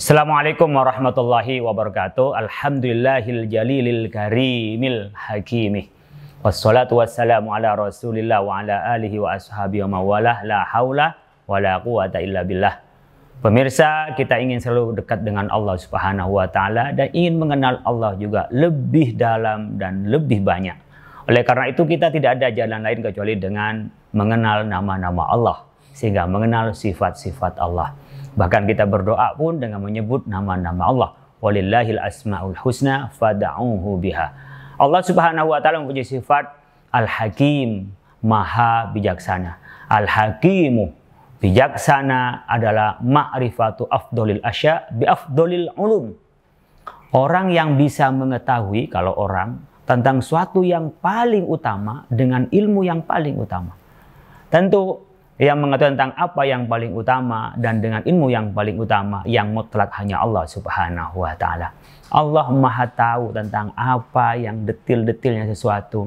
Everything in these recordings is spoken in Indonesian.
Assalamualaikum warahmatullahi wabarakatuh. Alhamdulillahil jalilil karimil hakimih. Wassalatu wassalamu ala rasulillah wa ala alihi wa ashabihi wa mawalah. La hawla wa la quwata illa billah. Pemirsa, kita ingin selalu dekat dengan Allah Subhanahu wa ta'ala dan ingin mengenal Allah juga lebih dalam dan lebih banyak. Oleh karena itu kita tidak ada jalan lain kecuali dengan mengenal nama-nama Allah, sehingga mengenal sifat-sifat Allah. Bahkan kita berdoa pun dengan menyebut nama-nama Allah. Walillahil asma'ul husna fad'uhu biha. Allah Subhanahu wa ta'ala mempunyai sifat Al-Hakim, Maha bijaksana. Al-Hakimu, bijaksana adalah ma'rifatu afdolil asya bi afdolil ulum. Orang yang bisa mengetahui, kalau orang, tentang suatu yang paling utama dengan ilmu yang paling utama. Tentu yang mengetahui tentang apa yang paling utama dan dengan ilmu yang paling utama yang mutlak hanya Allah Subhanahu wa ta'ala. Allah Maha tahu tentang apa yang detil-detilnya sesuatu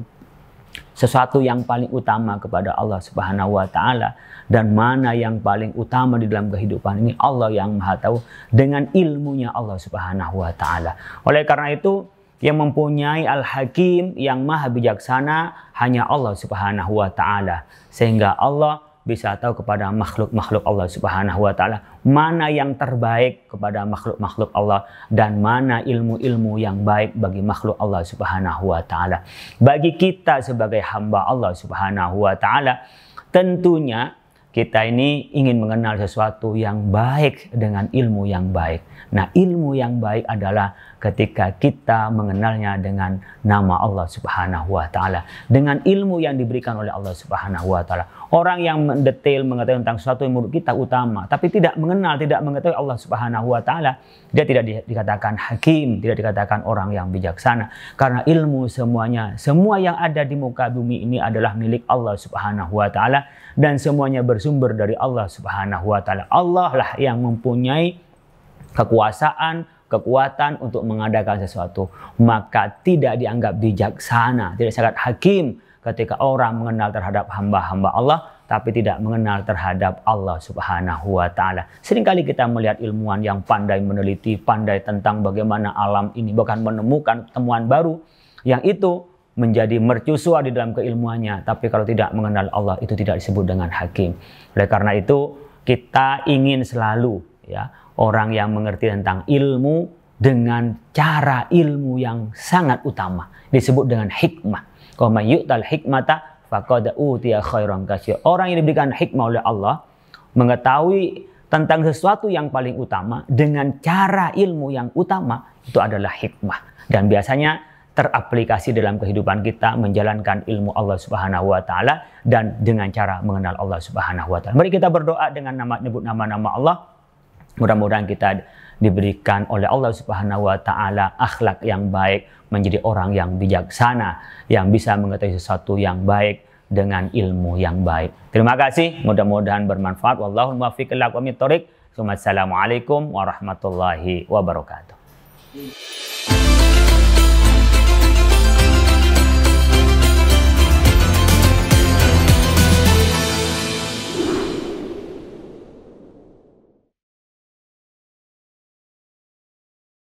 yang paling utama kepada Allah Subhanahu wa ta'ala, dan mana yang paling utama di dalam kehidupan ini Allah yang Maha tahu dengan ilmunya Allah Subhanahu wa ta'ala. Oleh karena itu yang mempunyai Al-Hakim, yang Maha bijaksana, hanya Allah Subhanahu wa ta'ala, sehingga Allah bisa tahu kepada makhluk-makhluk Allah Subhanahu wa ta'ala mana yang terbaik kepada makhluk-makhluk Allah dan mana ilmu-ilmu yang baik bagi makhluk Allah Subhanahu wa ta'ala. Bagi kita sebagai hamba Allah Subhanahu wa ta'ala, tentunya kita ini ingin mengenal sesuatu yang baik dengan ilmu yang baik. Nah, ilmu yang baik adalah ketika kita mengenalnya dengan nama Allah Subhanahu wa ta'ala, dengan ilmu yang diberikan oleh Allah Subhanahu wa ta'ala. Orang yang mendetail mengetahui tentang sesuatu yang menurut kita utama, tapi tidak mengenal, tidak mengetahui Allah Subhanahu wa ta'ala, dia tidak dikatakan hakim, tidak dikatakan orang yang bijaksana. Karena ilmu semuanya, semua yang ada di muka bumi ini adalah milik Allah Subhanahu wa ta'ala, dan semuanya bersumber dari Allah Subhanahu wa ta'ala. Allah lah yang mempunyai kekuasaan, kekuatan untuk mengadakan sesuatu. Maka tidak dianggap bijaksana, tidak sangat hakim ketika orang mengenal terhadap hamba-hamba Allah tapi tidak mengenal terhadap Allah Subhanahu wa ta'ala. Seringkali kita melihat ilmuwan yang pandai meneliti, pandai tentang bagaimana alam ini, bahkan menemukan temuan baru yang itu menjadi mercusuar di dalam keilmuannya, tapi kalau tidak mengenal Allah itu tidak disebut dengan hakim. Oleh karena itu kita ingin selalu orang yang mengerti tentang ilmu dengan cara ilmu yang sangat utama, disebut dengan hikmah. Wa may yu'tal hikmata faqad utiya khairan katsira. Orang yang diberikan hikmah oleh Allah mengetahui tentang sesuatu yang paling utama dengan cara ilmu yang utama, itu adalah hikmah, dan biasanya teraplikasi dalam kehidupan kita menjalankan ilmu Allah Subhanahu wa ta'ala dan dengan cara mengenal Allah Subhanahu wa ta'ala. Mari kita berdoa dengan menyebut nama-nama Allah. Mudah-mudahan kita diberikan oleh Allah Subhanahu wa ta'ala akhlak yang baik, menjadi orang yang bijaksana, yang bisa mengetahui sesuatu yang baik dengan ilmu yang baik. Terima kasih, mudah-mudahan bermanfaat. Wallahul muwaffiq ila aqwamit thoriq. Assalamualaikum warahmatullahi wabarakatuh.